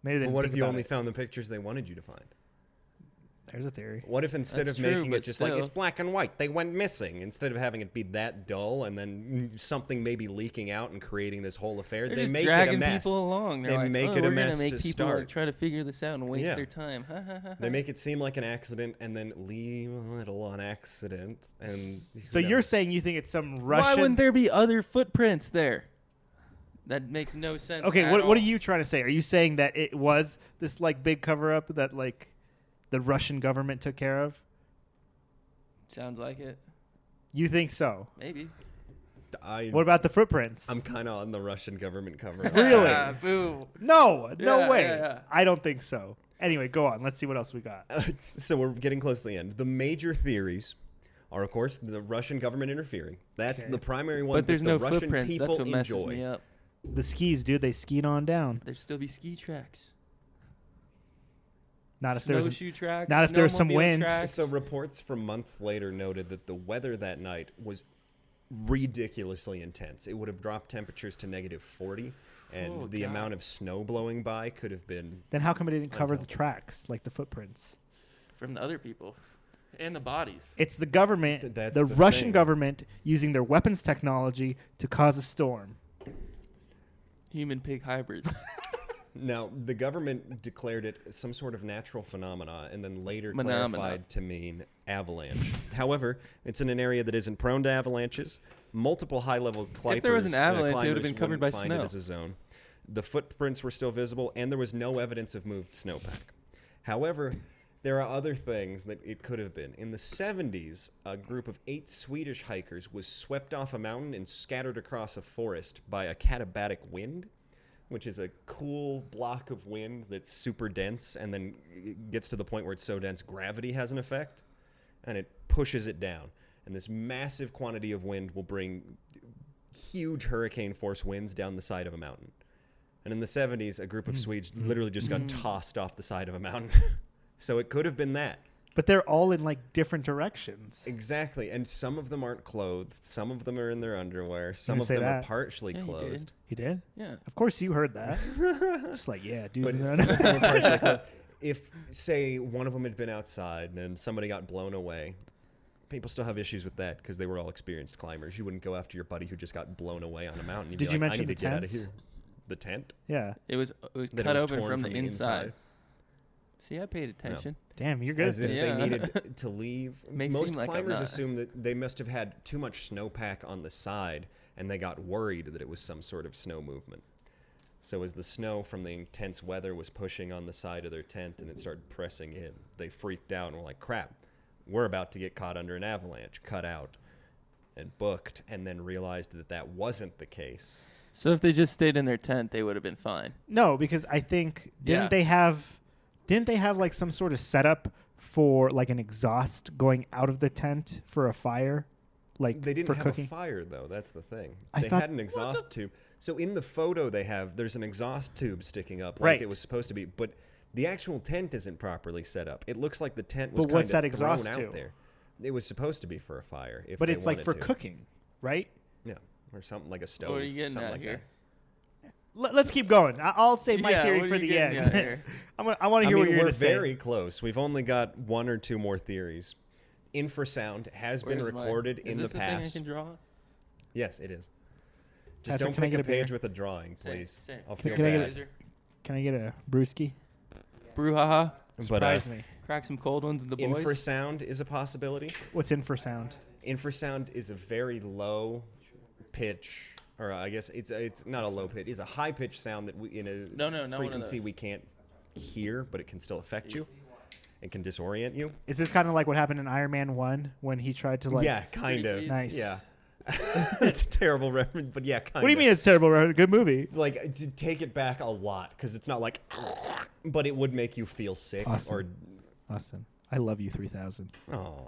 Maybe they
But
didn't
what
think
if you
about
only
it.
found the pictures they wanted you to find?
There's a theory.
What if instead
That's
of
true,
making
but
it just like
still.
it's black and white, they went missing, instead of having it be that dull and then something maybe leaking out and creating this whole affair,
They're
they
just
make it a
dragging
mess.
people along. They're
They
like,
make
oh,
it a
we're
mess
gonna
to
make people
start.
like, try to figure this out and waste
Yeah.
their time.
They make it seem like an accident and then leave a little on accident. And
So you're saying you think it's some Russian?
Why wouldn't there be other footprints there? That makes no sense.
Okay,
at
what
all.
are you trying to say? Are you saying that it was this like big cover up that like the Russian government took care of?
Sounds like it.
You think so?
Maybe.
What about the footprints?
I'm kind of on the Russian government cover.
Really?
Boo.
No
Yeah,
way.
yeah.
I don't think so. Anyway, go on. Let's see what else we got.
So we're getting close to the end. The major theories are, of course, the Russian government interfering. That's
Okay.
the primary one
But there's
that the
no
Russian
footprints.
people
That's what messes
enjoy.
me up.
The skis, dude. They skied on down.
There'd still be ski tracks.
Not if there's
Snowshoe tracks.
not if there's some
snowmobile
wind.
Tracks.
So reports from months later noted that the weather that night was ridiculously intense. It would have dropped temperatures to -40, and
Oh,
the
God.
amount of snow blowing by could have been.
Then how come it didn't cover the
Untouchable.
tracks like the footprints?
From the other people. And the bodies.
It's the government,
That's
the
the
Russian
thing.
government, using their weapons technology to cause a storm.
Human pig hybrids.
Now, the government declared it some sort of natural phenomena and then later
Phenomena.
clarified to mean avalanche. However, it's in an area that isn't prone to avalanches. Multiple high-level climbers,
If there was an avalanche, it would have
climbers
been covered
wouldn't
by
find
snow.
it as a zone. The footprints were still visible, and there was no evidence of moved snowpack. However, there are other things that it could have been. In the 70s, a group of 8 Swedish hikers was swept off a mountain and scattered across a forest by a katabatic wind, which is a cool block of wind that's super dense and then it gets to the point where it's so dense gravity has an effect and it pushes it down. And this massive quantity of wind will bring huge hurricane force winds down the side of a mountain. And in the 70s, a group of Swedes literally just got tossed off the side of a mountain. So it could have been that.
But they're all in like different directions.
Exactly. And some of them aren't clothed. Some of them are in their underwear. Some
didn't
of
say
them are
that.
partially
Yeah, he did.
closed.
He did?
Yeah.
Of course you heard that. Just like, yeah, dudes
But
in their
some of
underwear.
them are partially closed. If, say, one of them had been outside and then somebody got blown away, people still have issues with that because they were all experienced climbers. You wouldn't go after your buddy who just got blown away on a mountain. You'd
Did
be
you
like,
mention
I need
the
to get out of
tents?
here. The tent?
Yeah.
It was
That
cut
it was
open
torn
from the inside. See, I paid attention.
Damn, you're good.
As if
Yeah.
they needed to leave.
May
Most
seem like I'm
climbers
not.
assume that they must have had too much snowpack on the side and they got worried that it was some sort of snow movement. So as the snow from the intense weather was pushing on the side of their tent and it started pressing in, they freaked out and were like, crap, we're about to get caught under an avalanche, cut out and booked, and then realized that that wasn't the case.
So if they just stayed in their tent, they would have been fine.
No, because I think
Yeah.
didn't they have like some sort of setup for like an exhaust going out of the tent for a fire? Like
They didn't
for
have
cooking?
a fire, though. That's the thing.
I
They
thought-
had an exhaust tube. So in the photo there's an exhaust tube sticking up like
Right.
it was supposed to be. But the actual tent isn't properly set up. It looks like the tent was
But what's
kind
that
of thrown
exhaust
out
to?
there. It was supposed to be for a fire. If
But
they
it's like
wanted
for
to.
cooking, right?
Yeah, or something like a stove.
What are you getting
something
at
like
here?
that.
Let's keep going. I'll save my
Yeah,
theory
what are
for
you
the
getting
end.
at here?
I want to
I
hear
mean,
what you're
we're
going to say.
very close. We've only got 1 or 2 more theories. Infrasound has been
Where's my-
recorded
is
in the
this thing I
past.
can draw?
Yes, it is. Just
Patrick,
don't
can I
pick
get
a
a beer?
page with a drawing,
Same,
please.
same.
I'll
Can-
feel
can I get
bad.
Laser.
Can I get a brewski?
Brouhaha.
But
Surprise me.
Crack some cold ones with the boys.
infrasound is a possibility.
What's infrasound?
Infrasound is a very low pitch, or I guess it's not a low pitch. It's a high pitch sound that we in a
No, not one of
frequency
those.
we can't hear, but it can still affect you. It can disorient you.
Is this kind of like what happened in Iron Man 1 when he tried to like...
Yeah, kind of.
Nice.
Yeah. It's a terrible reference, but yeah, kind of.
What do you mean it's terrible? Good movie.
Like, to take it back a lot, because it's not like, but it would make you feel sick
Awesome. Austin, I love you 3000.
Oh.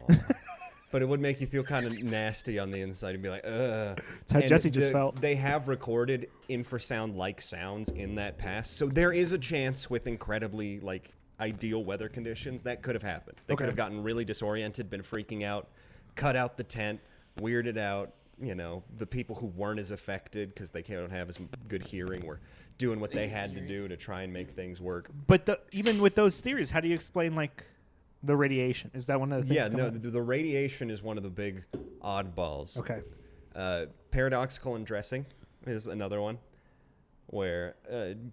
But it would make you feel kind of nasty on the inside and be like, ugh.
That's how
And
Jesse just felt.
They have recorded infrasound-like sounds in that pass, so there is a chance with incredibly like ideal weather conditions that could have happened. They could
Okay.
have gotten really disoriented, been freaking out, cut out the tent, weirded out. You know, the people who weren't as affected because they don't have as good hearing were doing what they had to do to try and make things work.
But even with those theories, how do you explain like The radiation. Is that one of the things?
Yeah, no, the radiation is one of the big oddballs.
Okay.
Paradoxical undressing is another one where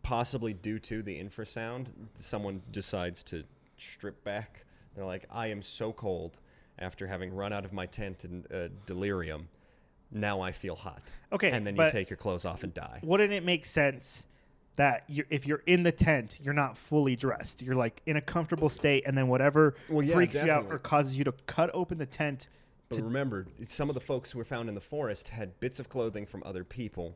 possibly due to the infrasound, someone decides to strip back. They're like, I am so cold after having run out of my tent in delirium. Now I feel hot.
Okay,
And then you
but
take your clothes off and die.
Wouldn't it make sense that if you're in the tent, you're not fully dressed? You're like in a comfortable state, and then whatever freaks you out
definitely.
or causes you to cut open the tent.
But remember, some of the folks who were found in the forest had bits of clothing from other people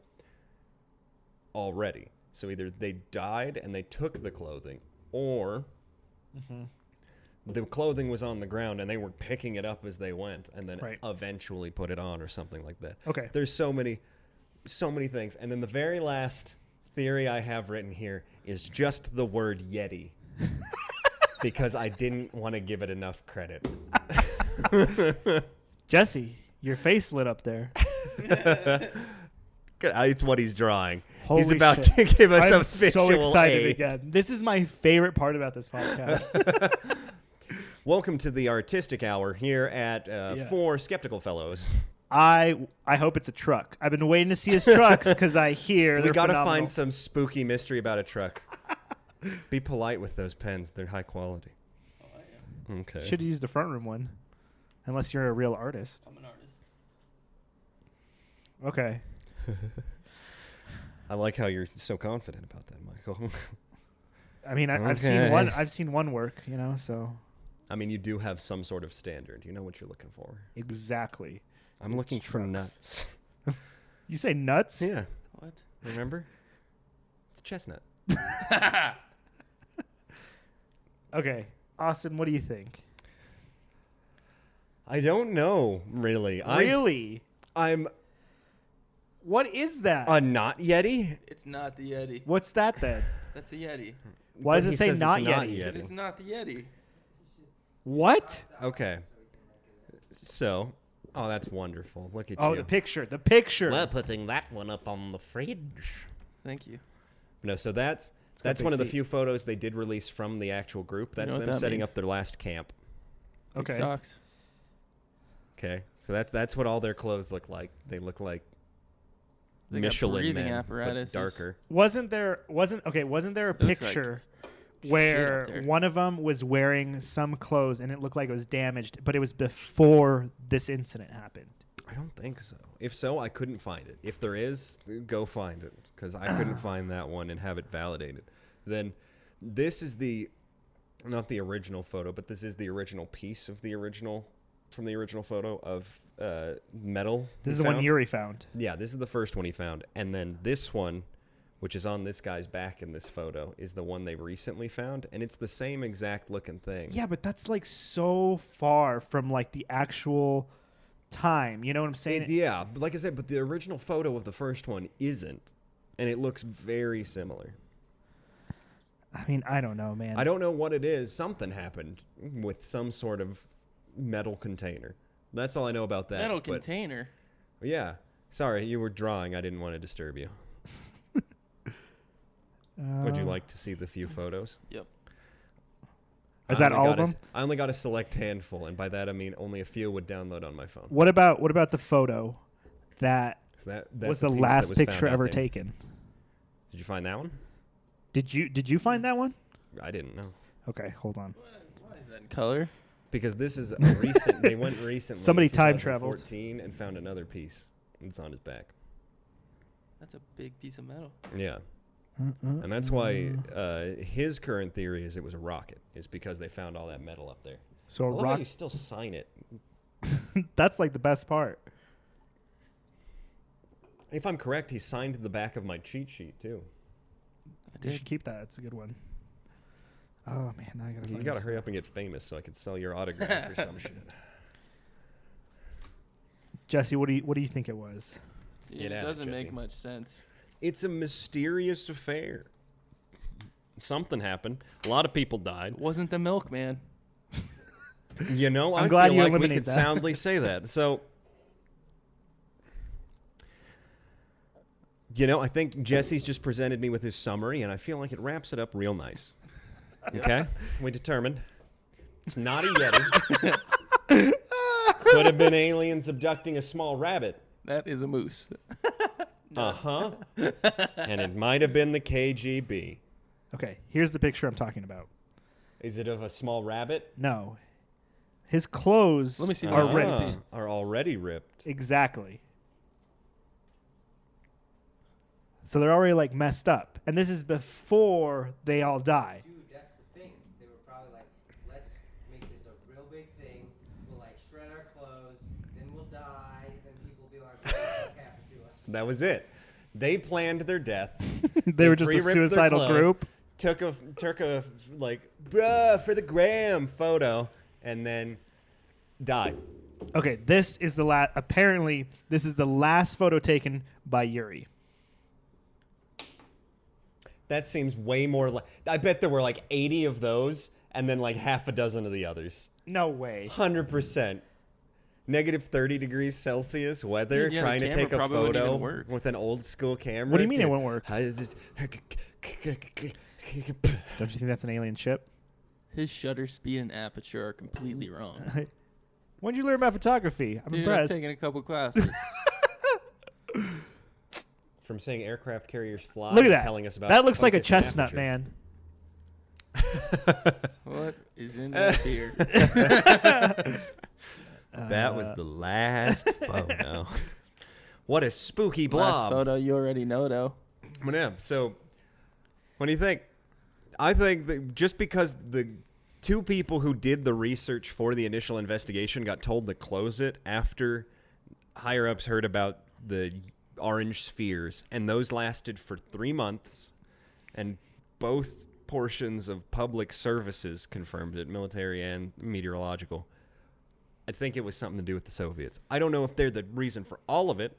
already. So either they died and they took the clothing, or the clothing was on the ground and they were picking it up as they went and then eventually put it on or something like that.
Okay.
There's so many things. And then the very last theory I have written here is just the word Yeti because I didn't want to give it enough credit.
Jesse, your face lit up there.
It's what he's drawing.
Holy
He's about
shit.
to give us
I'm
a visual
so excited
aid.
again. This is my favorite part about this podcast.
Welcome to the Artistic Hour here at Four Skeptical Fellows.
I hope it's a truck. I've been waiting to see his trucks because I hear
We
they're
got to
phenomenal.
find some spooky mystery about a truck. Be polite with those pens. They're high quality. Okay.
Should have used the front room one, unless you're a real artist.
I'm an artist.
Okay.
I like how you're so confident about that, Michael.
I mean, I've seen one work, so
I mean, you do have some sort of standard. You know what you're looking for.
exactly.
I'm looking for
trucks.
nuts.
You say nuts?
Yeah.
What?
Remember? It's chestnut.
Okay. Austin, what do you think?
I don't know, really.
Really?
I'm
What is that?
a not Yeti.
It's not the Yeti.
What's that then?
That's a Yeti.
Why
But
does it
he
say
says it's
not
not
Yeti?
But it's not the Yeti.
What?
Okay. So, oh, that's wonderful. Look at
Oh,
you.
the picture. The picture.
We're putting that one up on the fridge.
Thank you.
No, so that's
got big
one of the
feet.
few photos they did release from the actual group. That's
know what
them
that
setting
means?
up their last camp.
Big
Okay.
socks.
Okay, so that's what all their clothes look like. They look like
They got
Michelin
breathing
men,
apparatus.
but darker.
Wasn't there a
looks like
picture
shit
where
up there.
one of them was wearing some clothes and it looked like it was damaged, but it was before this incident happened?
I don't think so. If so, I couldn't find it. If there is, go find it because I couldn't find that one and have it validated. Then this is not the original photo, but this is the original piece of the original photo of metal.
This is
he
the one
found.
Yuri found.
Yeah, this is the first one he found. And then this one, which is on this guy's back in this photo, is the one they recently found. And it's the same exact looking thing.
Yeah, but that's like so far from like the actual time. You know what I'm saying?
Yeah, but like I said, but the original photo of the first one isn't. And it looks very similar.
I mean, I don't know, man.
I don't know what it is. Something happened with some sort of metal container. That's all I know about that.
Metal
but-
container.
Yeah. Sorry, you were drawing. I didn't want to disturb you. Would you like to see the few photos?
Yep.
Is
I
that
only
all of
got a-
them?
I only got a select handful, and by that I mean only a few would download on my phone.
What about the photo that
So that's
was
a
the
piece that
last
was found
picture
out
ever
there.
taken?
Did you find that one?
Did you find that one?
I didn't know.
Okay, hold on.
Why is that in color?
Because this is a recent. They went recently.
Somebody
in
time traveled.
2014 and found another piece. It's on his back.
That's a big piece of metal.
Yeah. And that's why his current theory is it was a rocket. Is because they found all that metal up there.
So
I
a
love how
rock.
you still sign it.
That's like the best part.
If I'm correct, he signed the back of my cheat sheet too.
I
You
did.
should keep that. It's a good one. Oh man, now I gotta.
You
find
gotta
this.
hurry up and get famous so I can sell your autograph or some shit.
Jesse, what do you think it was?
Dude,
Get
it
at it,
doesn't
Jesse.
make much sense.
It's a mysterious affair. Something happened. A lot of people died.
It wasn't the milkman.
You know,
I'm
I
glad
feel
you
like we
eliminated
could
that.
soundly say that. So, you know, I think Jesse's just presented me with his summary, and I feel like it wraps it up real nice. Okay? We determined It's not a Yeti. Could have been aliens abducting a small rabbit.
That is a moose.
Uh-huh. And it might have been the KGB.
Okay, here's the picture I'm talking about.
Is it of a small rabbit?
No. His clothes
Let me see.
are
Let me
ripped.
see.
Are already ripped.
Exactly. So they're already like messed up. And this is before they all die.
Dude, that's the thing. They were probably like, let's make this a real big thing. We'll like shred our clothes, then we'll die, then people will be like, what happened to us?
That was it. They planned their deaths.
They were just a
pre-ripped their
suicidal
clothes,
group.
Took a like, bruh, for the gram photo, and then died.
Okay, this is the last. Apparently, this is the last photo taken by Yuri.
That seems way more like. I bet there were like 80 of those, and then like half a dozen of the others.
No way.
100%. Negative 30 degrees Celsius weather,
Yeah, the
trying to
camera
take a
probably wouldn't
photo
even work.
with an old school camera.
What do you mean it won't work?
How is this?
Don't you think that's an alien ship?
His shutter speed and aperture are completely wrong.
When did you learn about photography? I'm
Dude,
impressed.
I'm taking a couple classes.
From saying aircraft carriers fly
Look at
to
that.
telling us about
That looks like a
focus and
chestnut,
aperture.
man.
What is in that beer?
That was the last photo. What a spooky blob.
Last photo you already know, though.
But yeah, so what do you think? I think that just because the two people who did the research for the initial investigation got told to close it after higher-ups heard about the orange spheres, and those lasted for 3 months, and both portions of public services confirmed it, military and meteorological. I think it was something to do with the Soviets. I don't know if they're the reason for all of it,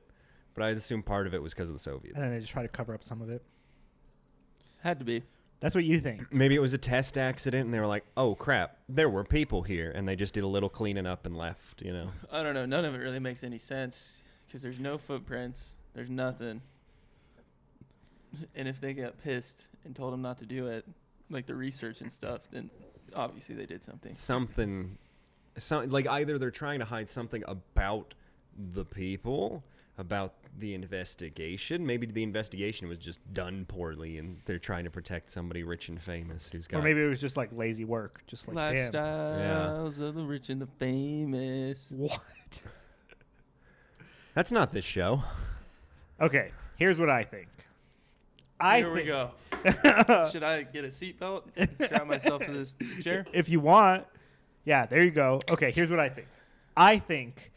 but I assume part of it was because of the Soviets.
And then they just try to cover up some of it.
Had to be.
That's what you think.
Maybe it was a test accident, and they were like, oh, crap, there were people here, and they just did a little cleaning up and left, you know?
I don't know. None of it really makes any sense because there's no footprints. There's nothing. And if they got pissed and told them not to do it, like the research and stuff, then obviously they did something.
Like either they're trying to hide something about the people, about the investigation. Maybe the investigation was just done poorly, and they're trying to protect somebody rich and famous who's got.
Or maybe it was just like lazy work. Just like, damn.
Lifestyles of the rich and the famous.
What?
That's not this show.
Okay, here's what I think.
Here we go. Should I get a seatbelt and strap myself to this chair?
If you want. Yeah, there you go. Okay, here's what I think. I think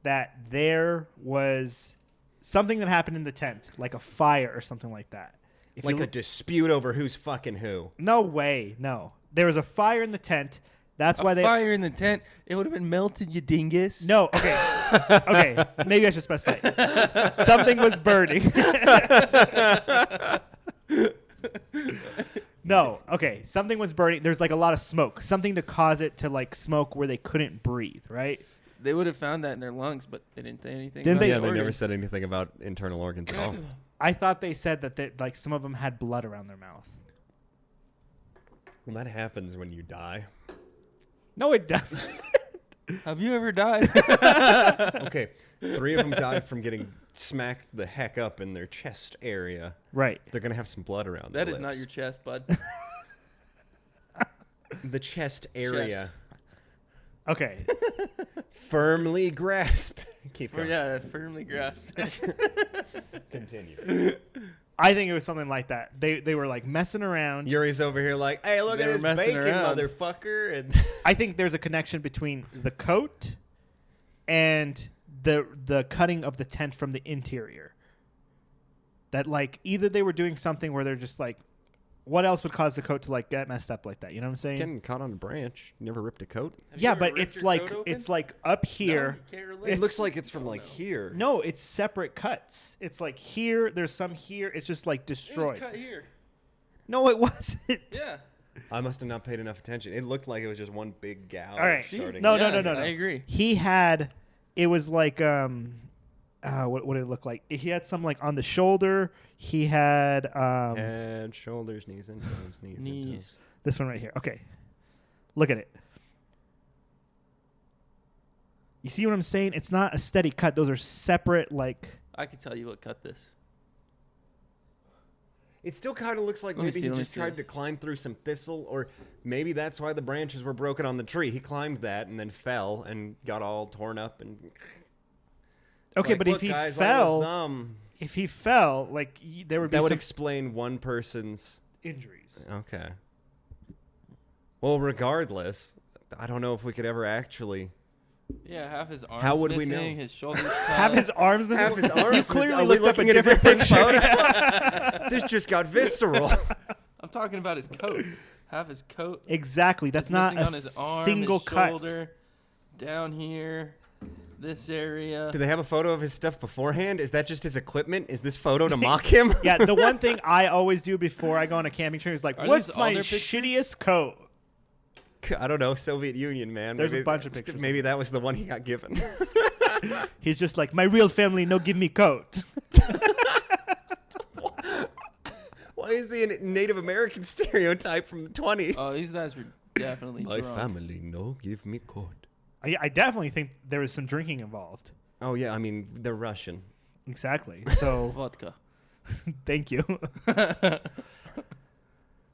that there was something that happened in the tent, like a fire or something like that. If
Like
you
a dispute over who's fucking who.
No way, no. There was a fire in the tent. That's why they
fire in the tent. It would have been melted, you dingus.
No, okay. Okay, maybe I should specify. Something was burning. No, okay. Something was burning. There's like a lot of smoke. Something to cause it to like smoke where they couldn't breathe, right?
They would have found that in their lungs, but they didn't say anything.
Didn't
about
they?
the
Yeah, they never
organ.
said anything about internal organs at all.
I thought they said that like some of them had blood around their mouth.
Well, that happens when you die.
No, it doesn't.
Have you ever died?
Okay, 3 of them died from getting smacked the heck up in their chest area.
Right.
They're going to have some blood around
That
their
is not
lips.
your chest, bud.
The chest area.
Chest.
Okay.
Firmly grasp. Keep
Or
going.
yeah, firmly grasped.
Continue.
I think it was something like that. They were like messing around.
Yuri's over here like, hey, look
They
at
were
this
messing
bacon,
around.
motherfucker. And
I think there's a connection between the coat and the cutting of the tent from the interior. That like either they were doing something where they're just like, what else would cause the coat to like get messed up like that? You know what I'm saying?
getting caught on a branch. Never ripped a coat.
Have you
Yeah,
ever
but
ripped
it's
your
like
coat open?
it's like up here.
No, you can't relate.
It looks like it's from like here.
No, it's separate cuts. It's like here. There's some here. It's just like
It was
destroyed.
cut here.
No, it wasn't.
Yeah.
I must have not paid enough attention. It looked like it was just one big gouge.
All right.
Starting
No,
Yeah,
no.
I agree.
He had. It was like what did it look like? He had some like on the shoulder. He had
Head, shoulders, knees, and toes. Knees. And toes.
Knees.
this one right here. Okay, look at it. You see what I'm saying? It's not a steady cut. Those are separate, like.
I could tell you what cut this.
It still kind of looks like maybe he just tried to climb through some thistle, or maybe that's why the branches were broken on the tree. He climbed that and then fell and got all torn up. And
Okay,
like,
but
look,
if he
guys,
fell, like there would be
that would
some
explain one person's
injuries.
Okay. Well, regardless, I don't know if we could ever actually.
Yeah, half his arms
How would we
missing,
know?
his shoulders cut.
Have his arms missing.
Half his arms.
You clearly
Are we
looked up a
looking at
different
different
picture.
photo? This just got visceral.
I'm talking about his coat. Half his coat.
Exactly. That's not
missing
a
on his arm,
single
his
cut.
shoulder, down here, this area.
Do they have a photo of his stuff beforehand? Is that just his equipment? Is this photo to mock him?
Yeah, the one thing I always do before I go on a camping trip is like,
Are
what's
these all
my
their pictures?
shittiest coat?
I don't know. Soviet Union, man.
There's a bunch of pictures.
Maybe that was the one he got given.
He's just like, my real family no give me coat.
Why is he a Native American stereotype from the 20s?
Oh, these guys were definitely
My
drunk.
family no give me coat.
I definitely think there was some drinking involved.
Oh, yeah. I mean, they're Russian.
Exactly. So
Vodka.
thank you.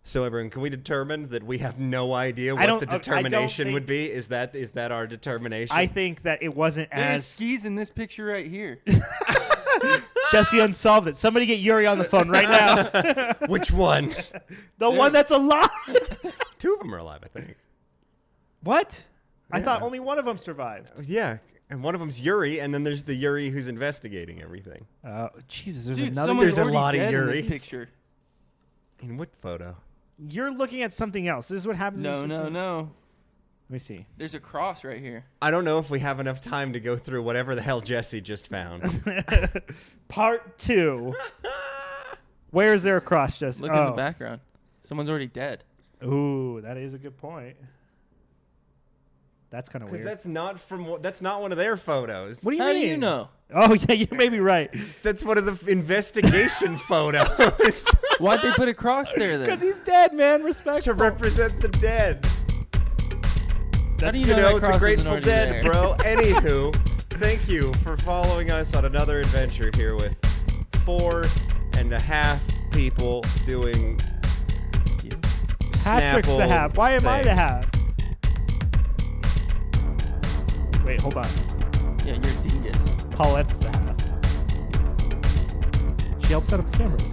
So, everyone, can we determine that we have no idea
I
what
don't-
the
I don't
determination
think-
would be? Is that our determination?
I think that it wasn't
There's
as
skis in this picture right here.
Jesse unsolved it. Somebody get Yuri on the phone right now.
Which one?
The one that's alive.
2 of them are alive, I think.
What? I
Yeah.
thought only one of them survived.
Yeah, and one of them's Yuri, and then there's the Yuri who's investigating everything.
Jesus, there's
Dude,
another.
someone's
There's a
already
lot of
dead in
Yuris.
this picture.
In what photo?
You're looking at something else. This is what happens. when
No,
you
no,
switch-
no.
Let me see.
There's a cross right here.
I don't know if we have enough time to go through whatever the hell Jesse just found.
Part 2. Where is there a cross, Jesse?
Look in the background. Someone's already dead.
Ooh, that is a good point. That's kind of
Because
weird.
that's not one of their photos.
What do you
How
mean?
do you know?
Oh yeah, you may be right.
That's one of the investigation photos
Why'd they put a cross there then?
Because he's dead, man. Respect.
to represent the dead.
How do
You
you know,
know,
that
the
cross isn't
Grateful
already
Dead,
there?
bro. Anywho, thank you for following us on another adventure here with 4.5 people doing
Patrick's the
Snapple
half. Why am I the
things.
half? Wait, hold on.
Yeah, you're a dingus.
Paulette's the half. She helps set up the cameras.